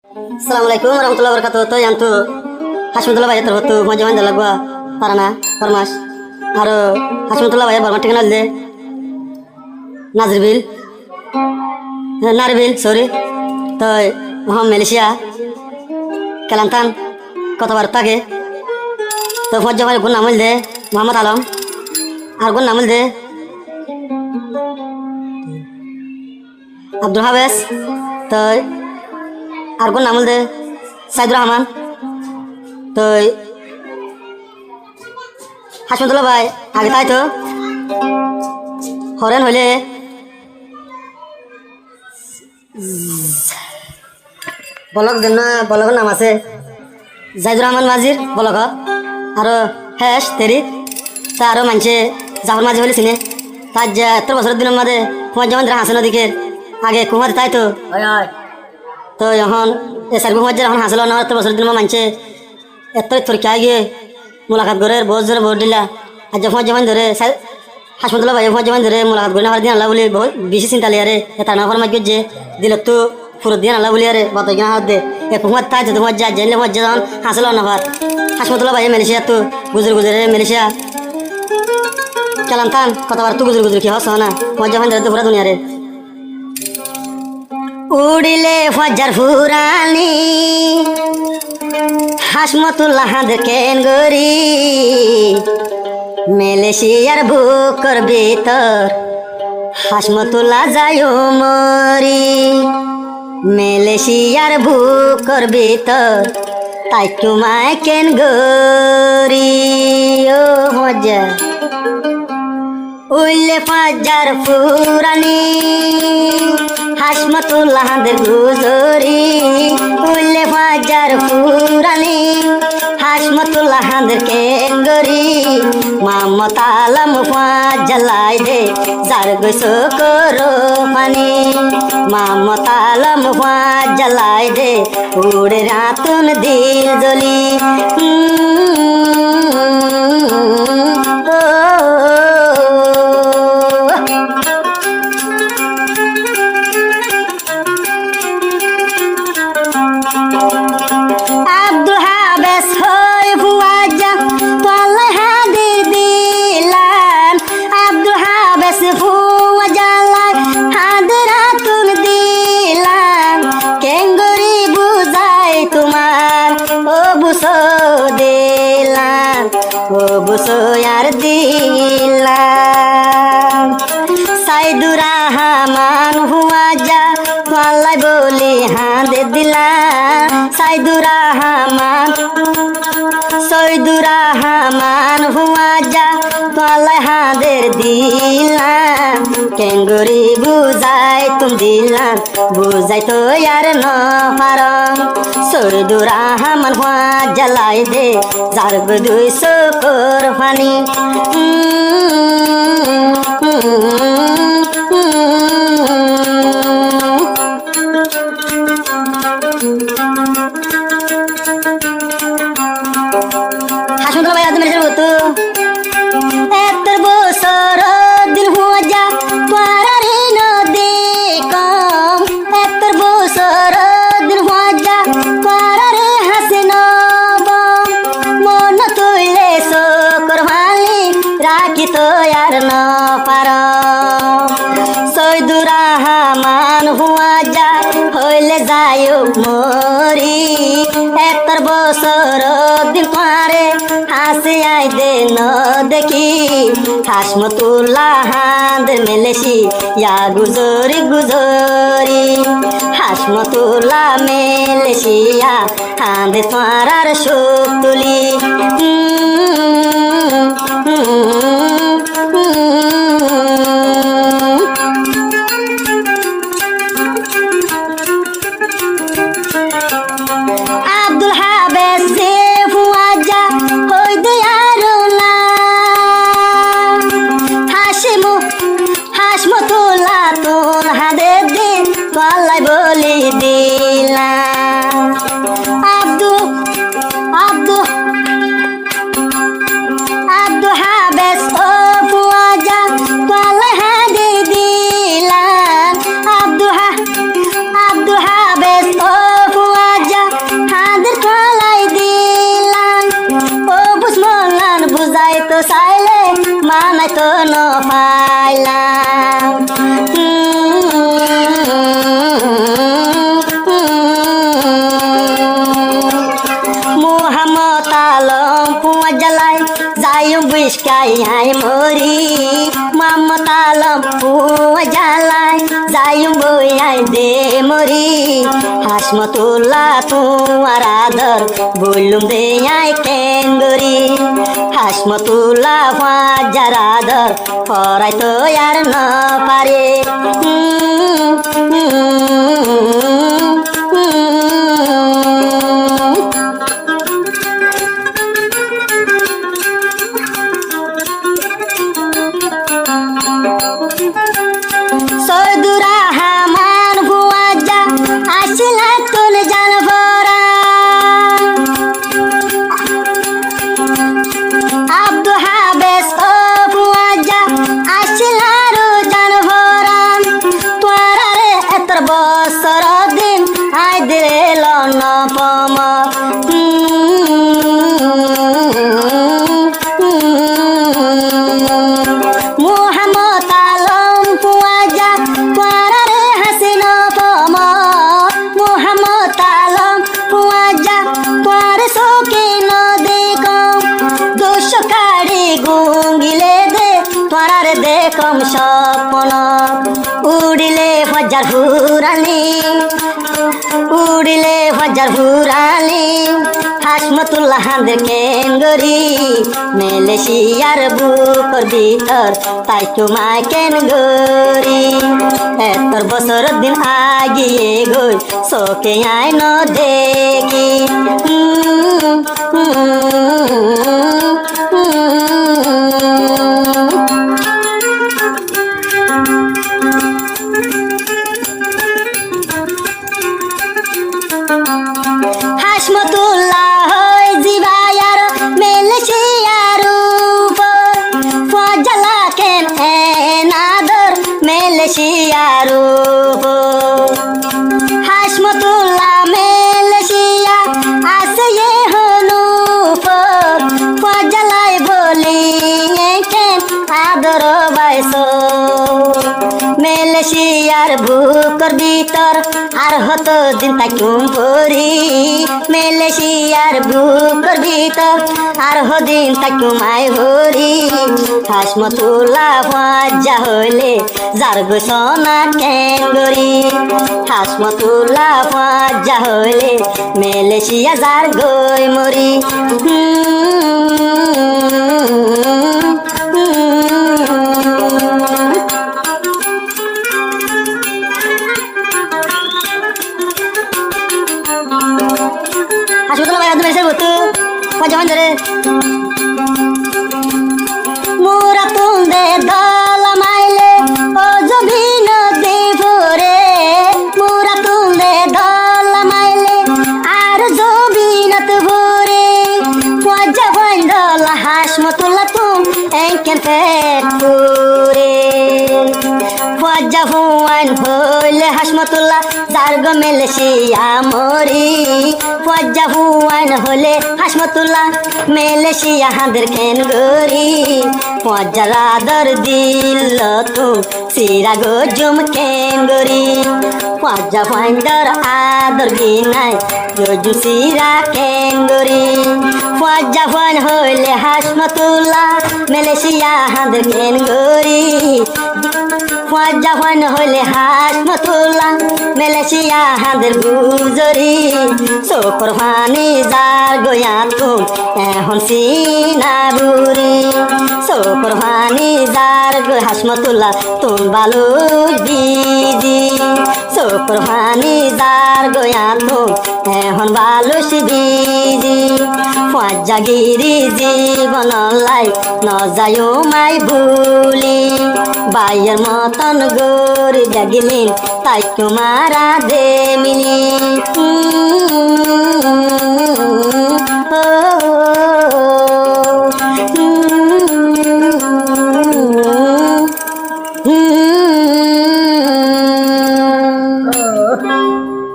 Assalamualaikum warahmatullahi wabarakatuh. To yang tu Hasmutullah bayar terhotu majaman dalagwa parana farmas. Aro Hasmutullah bayar barman tinggal de Nazirbil Narbil sorry. To Malaysia Kelantan kota Barta ke. To majaman gun namul de Muhammad Alam. Ar gun namul de Abdul Habes. To আর কোন নামল দে সাইদুর রহমান তো হাসমতুল্লাহ ভাই আগে তাই তো horn হইলে বলক জন্য বলকের নাম আছে জাইদুর রহমান মাঝির বলক আর হেস তেরি তা আরো মানছে জাফর মাঝি হলে চিনে তার যে এত বছরের দিনের মধ্যে তোমার যেমন হাসেন দিকে আগে কুমার তাই তো তো এখন সার্বু মজ্জার এখন হাসল না এত বছর দিন মানছে এত তোর কে গিয়ে মোলাকাত করে বহুত জোরে ভোট দিলা আর যখন যেমন ধরে হাসমতুল্লাহ ভাই যখন যেমন ধরে মোলাকাত করে না দিন আল্লাহ বলি বহুত বেশি চিন্তা লিয়ে রে এটা না ফরমাই যে দিল তো পুরো দিন আল্লাহ বলি রে বাত কিনা হাত দে এ কুমার তাই তো তোমার যা জেলে মজ্জা যখন হাসল না ভাত হাসমতুল্লাহ ভাই মালয়েশিয়া তো গুজরে মালয়েশিয়া কেলান্তান কতবার তো গুজরে কি হস না মজ্জা ভাই ধরে তো পুরা দুনিয়া রে উড়িলে ফজ্জার ফুরানি হাসমতুল্লাহ কেন গরি মালয়েশিয়ার বুকর ভিতর হাসমতুল্লাহ যায় মরি মালয়েশিয়ার বুকর ভিতর তাই তোমায় কেন গরি ও মজা উইলে ফজ্জার ফুরানি হাসমতুল্লাহ গুজরি উইলে ফজ্জার ফুরানি হাসমতুল্লাহ কেঙ্গরি মামত আলম জ্বালাই দে যার গৈস করো পানি মামত আলম জ্বালাই দে উড়ে রাতুন দিল জ্বলি Abdul Habes hoy fuaja toleh hadir dilan Abdul Habes fuaja lai hadiratun dilan kengori buzai tumar o buso dilan o buso yar dilan Saidur Rahman fuaja tolai boli hadir dilan Saidur Rahman হুয়াজা তলায় হাদের দিলাম কেঙ্গুরি বুঝাই তুম দিলাম বুঝাই তো আর ন পারম সৈদুর রহমান হুয়াজা লাই দে যার দুই চোখর পানি হাসমতুল্লাহ ভাই আদমের হতো এত বছর দিন হুয়া যা পারারে নদী কম এত বছর দিন হুয়া যা পারারে হাসে নব মন তুইলে শোকর ভালি রাখি তো আর ন পার সৈদুর রহমান হুয়া যা হইলে যায় মরি এত বছর দিন পারে হাসি আই দে ন দেখি হাসমতুল্লাহ হাদের মালয়েশিয়া গুজরি গুজরি হাসমতুল্লাহ মালয়েশিয়া হাদে তোমার সুখ তুলি Abdul Habes fuaja hoy de aruna Hasmutullah tun hader din tolai boli dilan Abdul যাই মরি মমতালম জ্বালাই যাইম বইয়াই দে মরি হাসমতুল্লাহ তোমার আদর বললুম দে আই কেঙ্গরি হাসমতুল্লাহ হাজার আদর করাই তো আর না পারে সদুরা হামান ভুয়া যা আসিলা তুল জানবরা আব্দু হাবেস ও ভুয়া যা আসিলা রো জানবরা তোরা রে এতর বছর দিন আই দিলে লন পম মুহাম্মদ আলম পুয়াজা তোরা রে হাসিন পম মুহাম্মদ আলম পুয়াজা তোর সোকে ন দেখম দোষ কাড়ি গুঙ্গিলে দে তোরা রে দেখম স্বপ্ন উড়িলে হাজার হুরানি উড়িলে হাজার হুরানি হাসমতুল্লাহ হাঁদের কেঙ্গরি মেলেশিয়ার বুকর ভিতর তাই তোমায় কেন গরি এতর বছর দিন আগিয়ে গই চোখে আই ন দেখি হাসমতুল্লাহ জিবায়ার মেলেশিয়ার উপর ফজলা কেন এনাদর মেলেশিয়ার উপর হাসমতুল্লাহ মেলেশিয়া আসে হনু উপর ফজলাই বলি কেন আদর বাইস মেলেশিয়ার বুকর ভিতর আর হতো দিন তাকুম পরি মেলেশিয়ার বুকর ভিতর আর হদিন তাকুম আই হরি হাসমতুল্লাহ হাজা হইলে যার গো সোনা কেঙ্গরি হাসমতুল্লাহ হাজা হইলে মেলেশিয়া যার গই মরি হাসমতুল্লাহ ভাই আদম এসে বলতো যেমন ধরে মোরা তুন্দে দল মাইলে ও জমিন দেবরে মোরা তুন্দে দল মাইলে আর জমিনত ভরে পজা বন্ধল হাসমতুল্লাহ তুম একেন পেট পুরে পজা হুয়ান হইলে হাসমতুল্লাহ যার গো মেলেশিয়া মরি পজা হুয়ান হলে হাসমতুল্লাহ মেলেশিয়া হাঁদের খেন গরি পজার আদর দিল তুম সিরা গো জুম কেন গরি পজা ভাইন্দর আদর বিনাই জুম সিরা কেন গরি পজা ভান হইলে হাসমতুল্লাহ মেলেশিয়া হাঁদের খেন গরি পজা ভান হইলে হাসমতুল্লাহ মেলেশিয়া হাঁদের গুজরি চোখর ভানি যার গয়া তুম এখন সিনা বুড়ি চোখর ভানি যার গো হাসমতুল্লাহ তুম বালু বিজি চোখর ভানি যার গয়া তুম এখন বালুস বিজি পজাগিরি জীবন লাই ন যায় মাই ভুলি বাইয়ের মতন গরি জাগিলিন তাই তোমারা দে মিলি